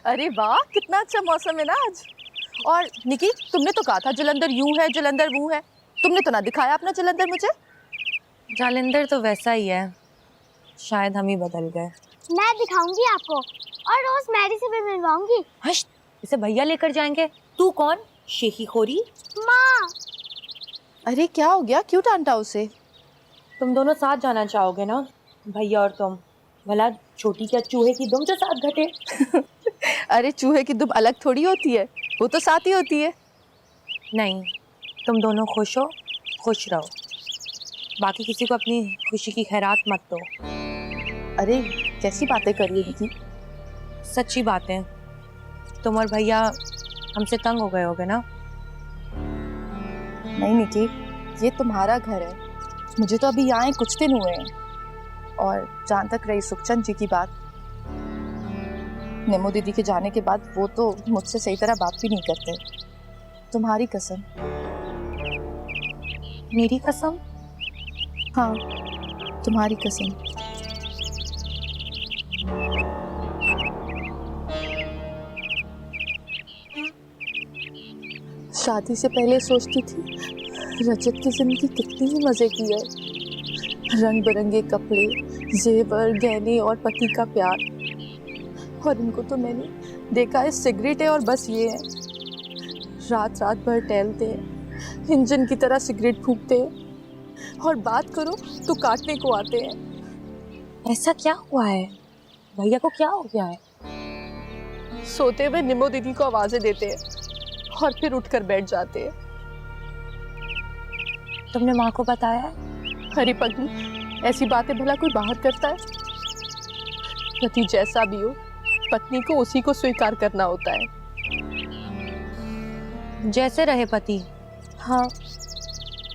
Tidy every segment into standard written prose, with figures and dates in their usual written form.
अरे वाह, कितना अच्छा मौसम है ना आज। और निकी, तुमने तो कहा था जलंधर यूं है, जलंधर वो है। तुमने तो ना दिखाया अपना जलंधर मुझे। जालंधर तो वैसा ही है, शायद हम ही बदल गए। मैं दिखाऊंगी आपको और रोज मैरी से भी मिलवाऊंगी। हश, इसे भैया लेकर जाएंगे। तू कौन? शेखी खोरी। माँ, अरे क्या हो गया, क्यों डांटा उसे? तुम दोनों साथ जाना चाहोगे ना, भैया और तुम? भला छोटी क्या चूहे की दुम जो साथ घटे। अरे चूहे की दुम अलग थोड़ी होती है, वो तो साथ ही होती है। नहीं, तुम दोनों खुश हो, खुश रहो। बाकी किसी को अपनी खुशी की खैरात मत दो। अरे कैसी बातें कर रही है निकी? सच्ची बातें। तुम और भैया हमसे तंग हो गए होगे ना? नहीं निकी, ये तुम्हारा घर है। मुझे तो अभी यहाँ कुछ दिन हुए हैं। और जहाँ तक रही सुखचंद जी की बात, नेमो दीदी के जाने के बाद वो तो मुझसे सही तरह बात भी नहीं करते। तुम्हारी कसम। मेरी कसम? हाँ, तुम्हारी कसम। शादी से पहले सोचती थी रजत की जिंदगी कितनी ही मजे की है। रंग बिरंगे कपड़े, जेवर, गहने और पति का प्यार। और इनको तो मैंने देखा है सिगरेट है और बस ये है। रात रात भर टहलते हैं, इंजन की तरह सिगरेट फूकते हैं, और बात करो तो काटने को आते हैं। ऐसा क्या हुआ है? भैया को क्या हो गया है? सोते हुए निमो दीदी को आवाजें देते हैं और फिर उठकर बैठ जाते हैं। तुमने माँ को बताया? हरी पत्नी, ऐसी बातें भला कोई बाहर करता है? पति जैसा भी हो, पत्नी को उसी को स्वीकार करना होता है। जैसे रहे पति। हाँ,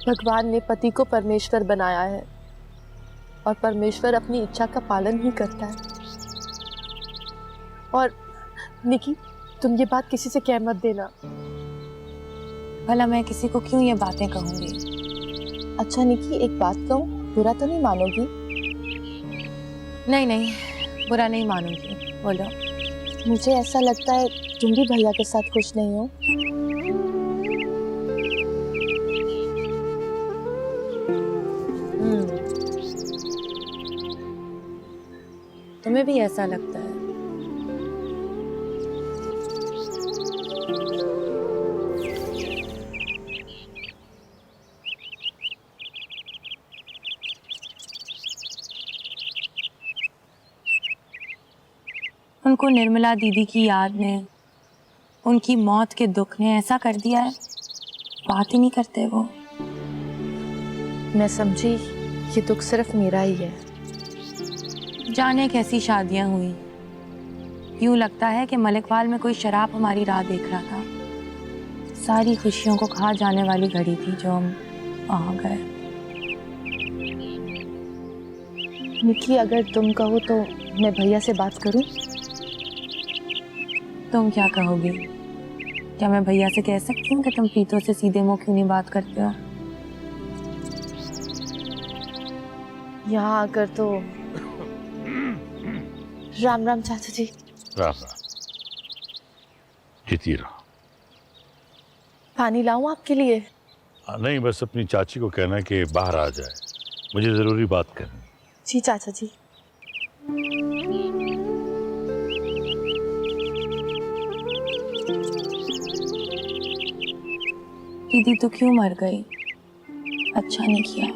भगवान ने पति को परमेश्वर बनाया है और परमेश्वर अपनी इच्छा का पालन ही करता है। और निकी, तुम ये बात किसी से कह मत देना। भला मैं किसी को क्यों ये बातें कहूंगी? अच्छा निकी, एक बात कहूँ, बुरा तो नहीं मानोगी? नहीं नहीं, बुरा नहीं मानूंगी, बोलो। मुझे ऐसा लगता है तुम भी भैया के साथ खुश नहीं हो। तुम्हें भी ऐसा लगता है? उनको निर्मला दीदी की याद ने, उनकी मौत के दुख ने ऐसा कर दिया है, बात ही नहीं करते वो। मैं समझी, ये दुख सिर्फ मेरा ही है। जाने कैसी शादियां हुई। यूं लगता है कि मलिकवाल में कोई शराब हमारी राह देख रहा था। सारी खुशियों को खा जाने वाली घड़ी थी जो हम आ गए। निकी, अगर तुम कहो तो मैं भैया से बात करूं? तुम क्या कहोगी? क्या मैं भैया से कह सकती हूँ कि तुम पीतों से सीधे मुंह क्यों नहीं बात करते हो? यहाँ आकर तो राम राम चाचा जी। राम राम। जीती रहो। पानी लाऊं आपके लिए? नहीं, बस अपनी चाची को कहना है कि बाहर आ जाए, मुझे जरूरी बात करनी। जी चाचा जी। दीदी तो क्यों मर गई? अच्छा नहीं किया।